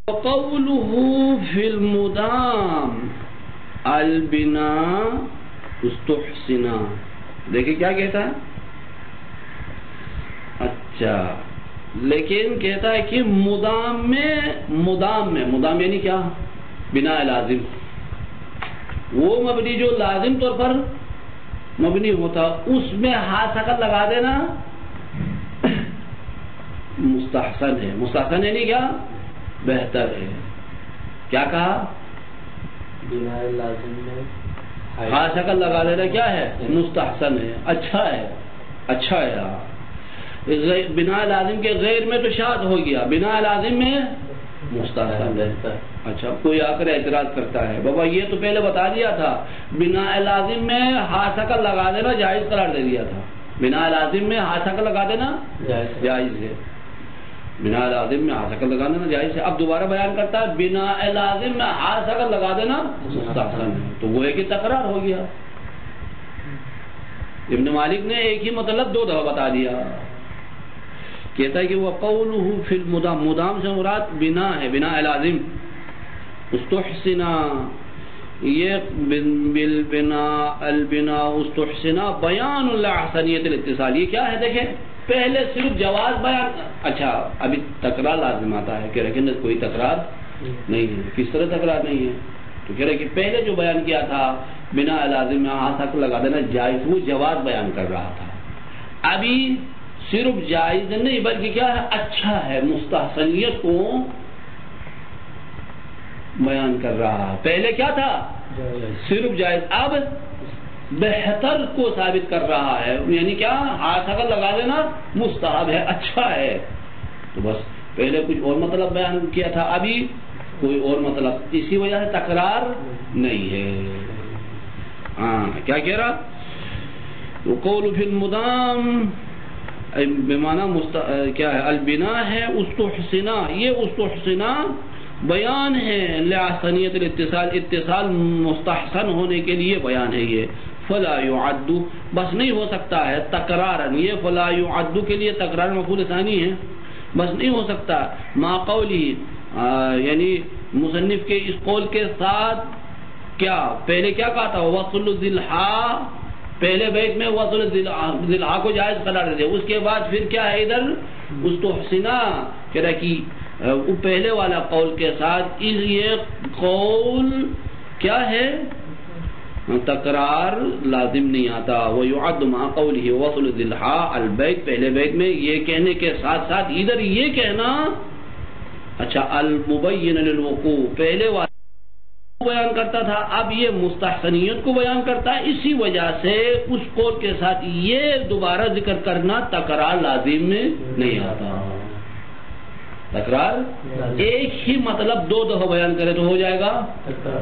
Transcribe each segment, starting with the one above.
وقوله فی المدام البناء استحسنا، دیکھیں کیا کہتا ہے. اچھا لیکن کہتا ہے کہ مدام میں یعنی کیا؟ بنا لازم، وہ مبنی جو لازم طور پر مبنی ہوتا اس میں ہا سکت لگا دینا مستحسن ہے. مستحسن یعنی کیا؟ بہتر ہے. کیا کہا؟ بنا لازم میں ہا سکت لگا دینا کیا ہے؟ مستحسن ہے، اچھا ہے. اچھا ہے. بنا لازم کے غیر میں تو شاذ ہو گیا، بنا لازم میں مستحسن ہے. اچھا کوئی آ کر اعتراض کرتا ہے بابا یہ تو پہلے بتا دیا تھا بنا لازم میں ہا سکت لگا دینا جائز قرار دے دیا تھا. بنا لازم میں ہا سکت لگا دینا جائز ہے. بنا لازم میں ہا سکت لگا دینا جائز ہے. اب دوبارہ بیان کرتا ہے بنا لازم میں ہا سکت لگا دینا مستحسن ہے. تو وہ ایک ہی تکرار ہو گیا. ابن مالک نے ایک ہی مطلب دو دفعہ بتا دیا. کہتا ہے کہ وہ قولہ فی المدام، مدام سے مراد بنا ہے، بنا لازم. استحسنا، یہ البنا استحسنا بیان الاحسنیت الاتصال. یہ کیا ہے؟ دیکھیں پہلے صرف جواز بیان. اچھا ابھی تکرار لازم آتا ہے، کہہ رہے کہ کوئی تکرار نہیں ہے. کس طرح تکرار نہیں ہے؟ تو کہہ رہے کہ پہلے جو بیان کیا تھا بنا لازم میں ہا سکت لگا دینا جائز، وہ جواز بیان کر رہا تھا. ابھی صرف جائز نہیں بلکہ کیا ہے؟ اچھا ہے، مستحسنیت کو بیان کر رہا ہے. پہلے کیا تھا؟ صرف جائز. اب بہتر کو ثابت کر رہا ہے. یعنی کیا؟ ہا سکت لگا دینا مستحب ہے، اچھا ہے. تو بس پہلے کچھ اور مطلب بیان کیا تھا، ابھی کوئی اور مطلب. اسی وجہ سے تکرار نہیں ہے. ہاں کیا کہہ رہا؟ وقول فی المدام بمعنی کیا ہے؟ البنا ہے. استحسنا، یہ استحسنا بیان ہے لحسنیت الاتصال، اتصال مستحسن ہونے کے لیے بیان ہے. یہ فلا يعد بس نہیں ہو سکتا ہے تکرارا. یہ فلا يعد کے لیے تکرار مفعول ثانی ہے، بس نہیں ہو سکتا. ما قولی یعنی مصنف کے اس قول کے ساتھ کیا پہلے کیا کہا تھا؟ وصل ذلحا، پہلے بیت میں وصل ذلحا کو جائز قرار دے. اس کے بعد پھر کیا ہے ادھر؟ استحسنا. کہہ رہا کہ پہلے والا قول کے ساتھ یہ قول کیا ہے؟ تکرار لازم نہیں آتا. وَيُعَدُّ مَعَ قَوْلِهِ وَصْلُ ذِلْحَا الْبَيْتِ، پہلے بیت میں یہ کہنے کے ساتھ ساتھ ادھر یہ کہنا. اچھا المبین للوقوع پہلے والا بیان کرتا تھا، اب یہ مستحسنیت کو بیان کرتا ہے. اسی وجہ سے اس قول کے ساتھ یہ دوبارہ ذکر کرنا تکرار لازم میں نہیں آتا. تکرار ایک ہی مطلب دو دفعہ بیان کرے تو ہو جائے گا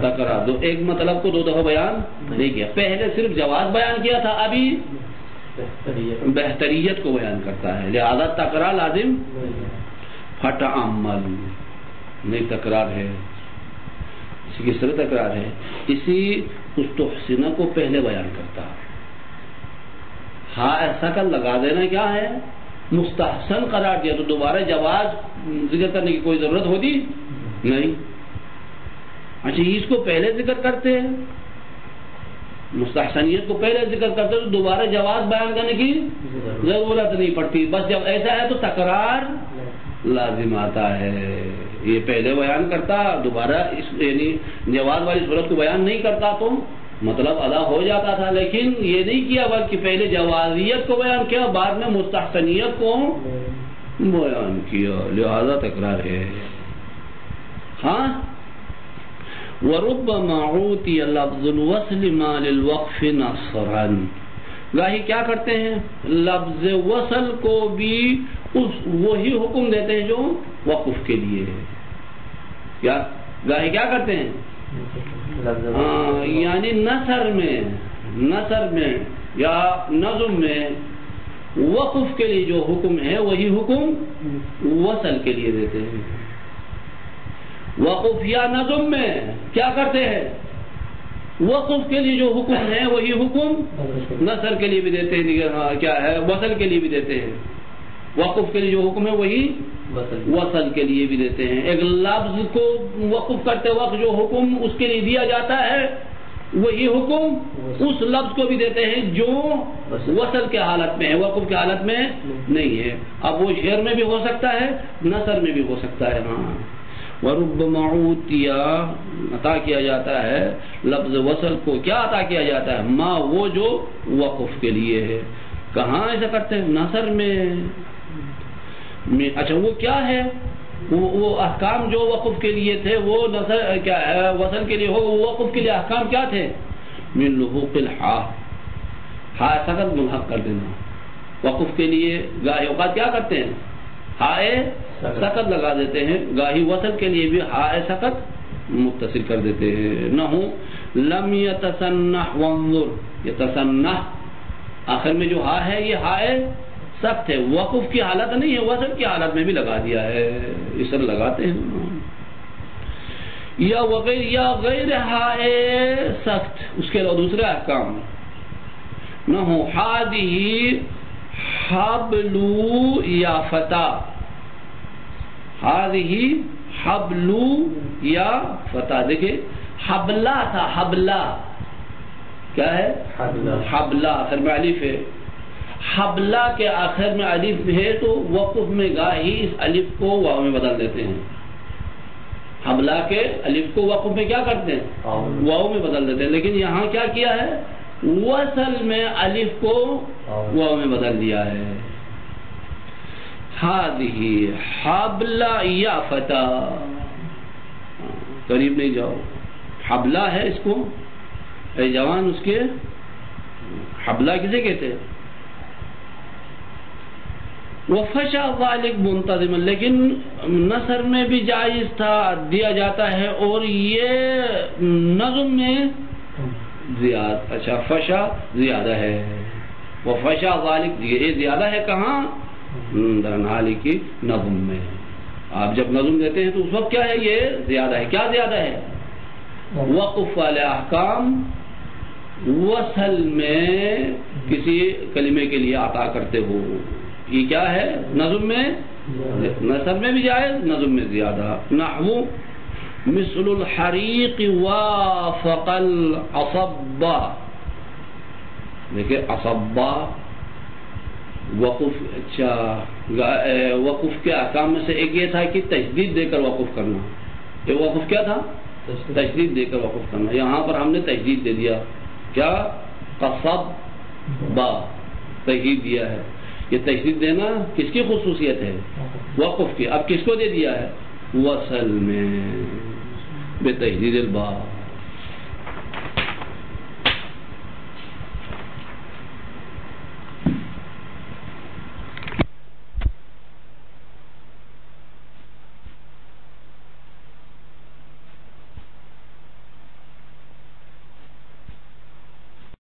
تکرار. دو ایک مطلب کو دو دفعہ بیان نہیں کیا. پہلے صرف جواز بیان کیا تھا، ابھی بہتریت کو بیان کرتا ہے، لہذا تکرار لازم. فتعمل نہیں تکرار ہے. اسی کس طرح تکرار ہے؟ اسی استحسنہ کو پہلے بیان کرتا. ہاں ایسا کا لگا دینا کیا ہے؟ مستحسن قرار دیا تو دوبارہ جواز ذکر کرنے کی کوئی ضرورت ہوتی نہیں. اچھا اس کو پہلے ذکر کرتے ہیں، مستحسنیت کو پہلے ذکر کرتے تو دوبارہ جواز بیان کرنے کی ضرورت نہیں پڑتی. بس جب ایسا ہے تو تکرار لازم آتا ہے. یہ پہلے بیان کرتا دوبارہ یعنی جواز والی صورت کو بیان نہیں کرتا تو مطلب ادا ہو جاتا تھا. لیکن یہ نہیں کیا بلکہ پہلے جوازیت کو بیان کیا، بعد میں مستحسنیت کو بیان کیا، لہذا تکرار ہے. ہاں وَرُبَّمَا عُوتِيَ لَفْظُ الْوَصْلِ مَا لِلْوَقْفِ نَصْرًا. گاہی کیا کرتے ہیں؟ لفظ وصل کو بھی وہی حکم دیتے ہیں جو وقف کے لیے ہے. کیا گاہی کیا کرتے ہیں؟ یعنی نثر میں یا نظم میں وقف کے لیے جو حکم ہے وہی حکم وصل کے لیے دیتے ہیں. وقف یا نظم میں کیا کرتے ہیں؟ وقف کے لیے جو حکم ہے وہی حکم نثر کے لیے بھی دیتے ہیں. کیا ہے؟ وصل کے لیے بھی دیتے ہیں. وقف کے لیے جو حکم ہے وہی وصل کے لیے بھی دیتے ہیں. ایک لفظ کو وقف کرتے وقت جو حکم اس کے لیے دیا جاتا ہے وہی حکم اس لفظ کو بھی دیتے ہیں جو وصل کے حالت میں ہے, وقف کے حالت میں نہیں ہے. اب وہ شعر میں بھی ہو سکتا ہے, نثر میں بھی ہو سکتا ہے. ہاں وَرُبَّمَا عُوتِيَ عطا کیا جاتا ہے لفظ وصل کو. کیا عطا کیا جاتا ہے؟ ما وہ جو وقف کے لیے ہے. کہاں ایسا کرتے ہیں؟ نثر میں. اچھا وہ کیا ہے؟ وہ احکام جو وقف کے لیے تھے وہ نثر کیا ہے وصل کے لیے ہو, وقف کے لیے احکام کیا تھے؟ من لحوق الحا, ہا سکت ملحق کر دینا. وقف کے لیے گاہی اوقات کیا کرتے ہیں؟ ہائے سکت لگا دیتے ہیں. گاہی وصل کے لیے بھی ہائے سکت متصل کر دیتے ہیں. نحو لم یتسنح وانظر, یتسنح آخر میں جو ہا ہے یہ ہائے سخت ہے, وقف کی حالت نہیں ہے, وصل کی حالت میں بھی لگا دیا ہے. اس طرح لگاتے ہیں. یا وغیر یا غیر ہائے سخت, اس کے علاوہ دوسرے احکام نہ ہو. ہادی حبلو یا فتح, ہادی حبلو یا فتح. دیکھیں حبلہ تھا, حبلہ کیا ہے؟ حبلہ آخر میں الف ہے. حبلہ کے آخر میں الف ہے تو وقف میں گاہی اس الف کو واو میں بدل دیتے ہیں. حبلہ کے الف کو وقف میں کیا کرتے ہیں؟ واو میں بدل دیتے ہیں. لیکن یہاں کیا کیا ہے؟ وصل میں الف کو واو میں بدل دیا ہے. ہادی حبلہ یا فتح, قریب نہیں جاؤ. حبلہ ہے اس کو, اے جوان اس کے حبلہ کسے کہتے ہیں؟ وفشا ذالک منتظم, لیکن نثر میں بھی جائز تھا دیا جاتا ہے اور یہ نظم میں زیادہ. اچھا فشا زیادہ ہے, وفشا ذالک یہ زیادہ ہے کہاں؟ درنحالی کی نظم میں. آپ جب نظم دیتے ہیں تو اس وقت کیا ہے؟ یہ زیادہ ہے. کیا زیادہ ہے؟ وقف والے احکام وصل میں کسی کلمے کے لیے عطا کرتے ہو, یہ کیا ہے؟ نظم میں, نثر میں بھی جائز, نظم میں زیادہ. نحو مثل الحریق وافق العصبہ. دیکھیں عصبہ وقف. اچھا وقف کے احکام میں سے ایک یہ تھا کہ تشدید دے کر وقف کرنا. یہ وقف کیا تھا؟ تشدید دے کر وقف کرنا. یہاں پر ہم نے تشدید دے دیا. کیا؟ قصبہ تشدید دیا ہے. یہ تشدید دینا کس کی خصوصیت ہے؟ وقف کی. اب کس کو دے دیا ہے؟ وصل میں بے تشدید الباء.